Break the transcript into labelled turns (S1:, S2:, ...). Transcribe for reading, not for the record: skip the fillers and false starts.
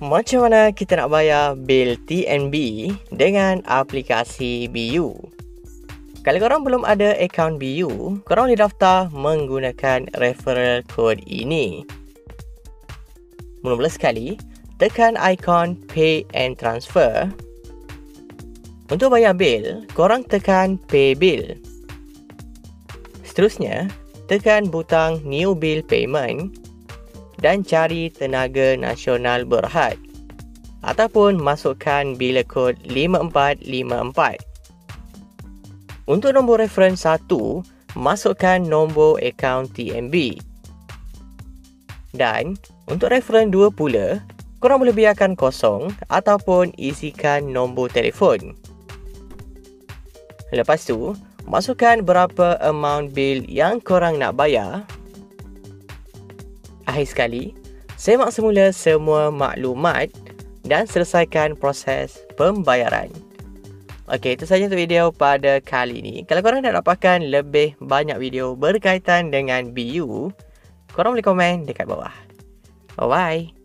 S1: Macam mana kita nak bayar bil TNB dengan aplikasi BU? Kalau korang belum ada akaun BU, korang boleh daftar menggunakan referral code ini. Mula-mula sekali, tekan ikon Pay and Transfer. Untuk bayar bil, korang tekan Pay Bill. Seterusnya, tekan butang New Bill Payment dan cari Tenaga Nasional Berhad ataupun masukkan bila kod 5454. Untuk nombor referens 1, masukkan nombor akaun TNB. Dan untuk referens 2 pula, korang boleh biarkan kosong ataupun isikan nombor telefon. Lepas tu, masukkan berapa amount bil yang korang nak bayar. Akhir sekali, semak semula semua maklumat dan selesaikan proses pembayaran. Okey, itu sahaja untuk video pada kali ini. Kalau korang nak dapatkan lebih banyak video berkaitan dengan BU, korang boleh komen dekat bawah. Bye-bye.